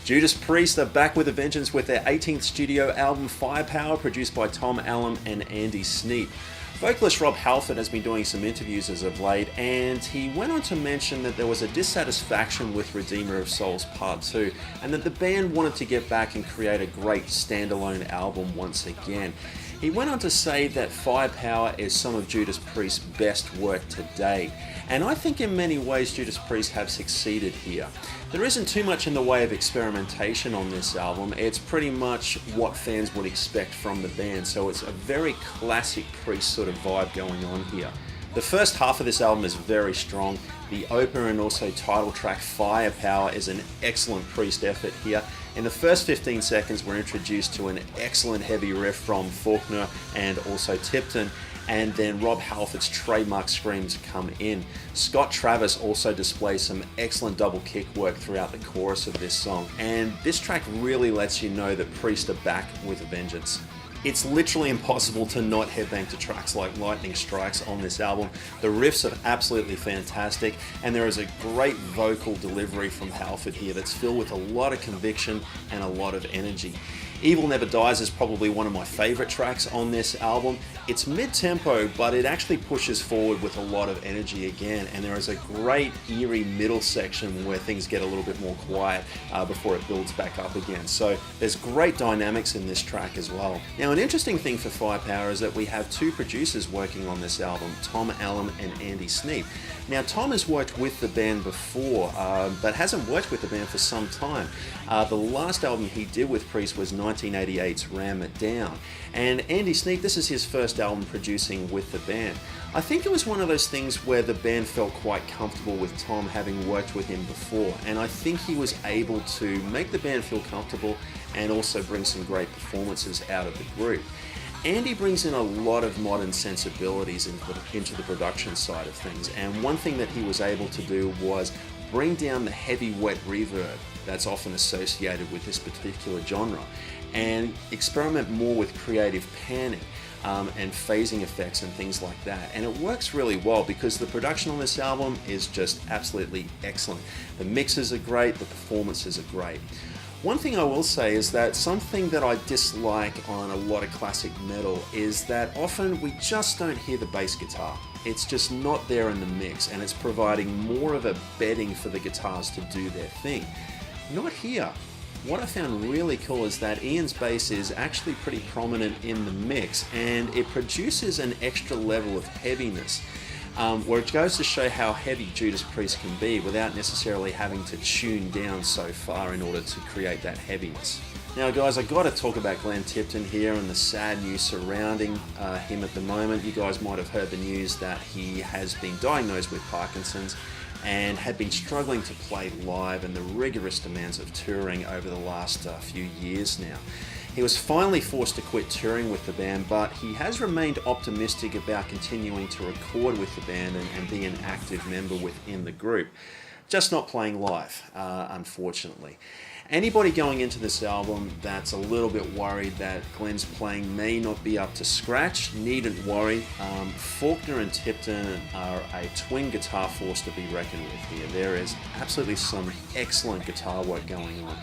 Judas Priest are back with a vengeance with their 18th studio album Firepower, produced by Tom Allen and Andy Sneap. Vocalist Rob Halford has been doing some interviews as of late, and he went on to mention that there was a dissatisfaction with Redeemer of Souls Part 2, and that the band wanted to get back and create a great standalone album once again. He went on to say that Firepower is some of Judas Priest's best work to date, and I think in many ways Judas Priest have succeeded here. There isn't too much in the way of experimentation on this album. It's pretty much what fans would expect from the band, so it's a very classic Priest sort of vibe going on here. The first half of this album is very strong. The opener and also title track Firepower is an excellent Priest effort here. In the first 15 seconds we're introduced to an excellent heavy riff from Faulkner and also Tipton, and then Rob Halford's trademark screams come in. Scott Travis also displays some excellent double kick work throughout the chorus of this song, and this track really lets you know that Priest are back with a vengeance. It's literally impossible to not headbang to tracks like Lightning Strikes on this album. The riffs are absolutely fantastic, and there is a great vocal delivery from Halford here that's filled with a lot of conviction and a lot of energy. Evil Never Dies is probably one of my favorite tracks on this album. It's mid-tempo, but it actually pushes forward with a lot of energy again, and there is a great eerie middle section where things get a little bit more quiet before it builds back up again. So there's great dynamics in this track as well. Now, an interesting thing for Firepower is that we have two producers working on this album, Tom Allen and Andy Sneap. Now, Tom has worked with the band before, but hasn't worked with the band for some time. The last album he did with Priest was 1988's Ram It Down. And Andy Sneap, this is his first album producing with the band. I think it was one of those things where the band felt quite comfortable with Tom having worked with him before, and I think he was able to make the band feel comfortable and also bring some great performances out of the group. Andy brings in a lot of modern sensibilities into the production side of things, and one thing that he was able to do was bring down the heavy wet reverb that's often associated with this particular genre and experiment more with creative panning and phasing effects and things like that. And it works really well because the production on this album is just absolutely excellent. The mixes are great, the performances are great. One thing I will say is that something that I dislike on a lot of classic metal is that often we just don't hear the bass guitar. It's just not there in the mix, and it's providing more of a bedding for the guitars to do their thing. Not here. What I found really cool is that Ian's bass is actually pretty prominent in the mix, and it produces an extra level of heaviness. Where it goes to show how heavy Judas Priest can be without necessarily having to tune down so far in order to create that heaviness. Now guys, I gotta talk about Glenn Tipton here and the sad news surrounding him at the moment. You guys might have heard the news that he has been diagnosed with Parkinson's and had been struggling to play live and the rigorous demands of touring over the last few years now. He was finally forced to quit touring with the band, but he has remained optimistic about continuing to record with the band and be an active member within the group. Just not playing live, unfortunately. Anybody going into this album that's a little bit worried that Glenn's playing may not be up to scratch, needn't worry. Faulkner and Tipton are a twin guitar force to be reckoned with here. There is absolutely some excellent guitar work going on.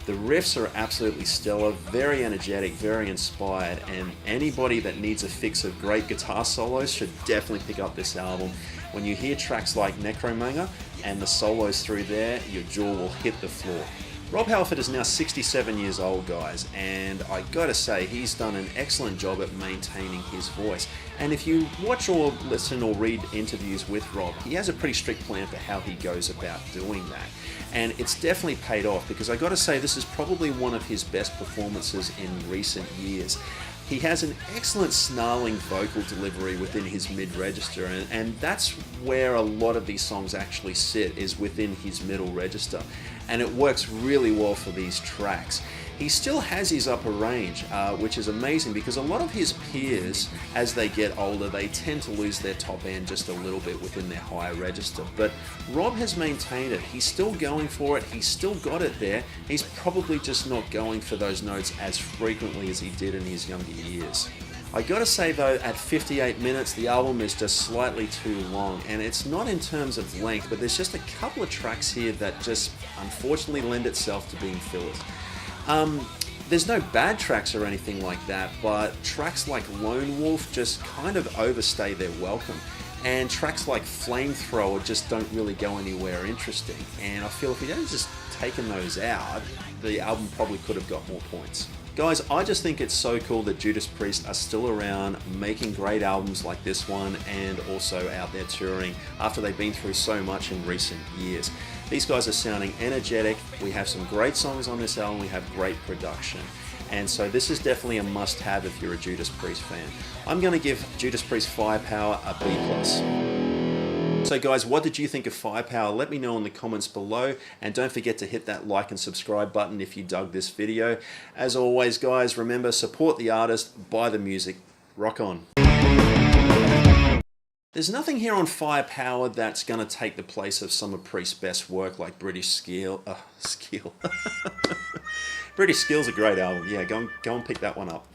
The riffs are absolutely stellar, very energetic, very inspired, and anybody that needs a fix of great guitar solos should definitely pick up this album. When you hear tracks like Necromanga and the solos through there, your jaw will hit the floor. Rob Halford is now 67 years old, guys, and I gotta say, he's done an excellent job at maintaining his voice. And if you watch or listen or read interviews with Rob, he has a pretty strict plan for how he goes about doing that. And it's definitely paid off, because I gotta say, this is probably one of his best performances in recent years. He has an excellent snarling vocal delivery within his mid-register, and that's where a lot of these songs actually sit, is within his middle register. And it works really well for these tracks. he still has his upper range, which is amazing because a lot of his peers, as they get older, they tend to lose their top end just a little bit within their higher register. But Rob has maintained it. He's still going for it. He's still got it there. He's probably just not going for those notes as frequently as he did in his younger years. I gotta say though, at 58 minutes, the album is just slightly too long, and it's not in terms of length, but there's just a couple of tracks here that just unfortunately lend itself to being fillers. There's no bad tracks or anything like that, but tracks like Lone Wolf just kind of overstay their welcome, and tracks like Flamethrower just don't really go anywhere interesting, and I feel if he hadn't just taken those out, the album probably could have got more points. Guys, I just think it's so cool that Judas Priest are still around making great albums like this one and also out there touring after they've been through so much in recent years. These guys are sounding energetic. We have some great songs on this album. We have great production. And so this is definitely a must-have if you're a Judas Priest fan. I'm going to give Judas Priest Firepower a B+. So guys, what did you think of Firepower? Let me know in the comments below, and don't forget to hit that like and subscribe button if you dug this video. As always guys, remember, support the artist, buy the music, rock on. There's nothing here on Firepower that's going to take the place of some of Priest's best work like British Skill. British Skill's a great album, yeah, go and pick that one up.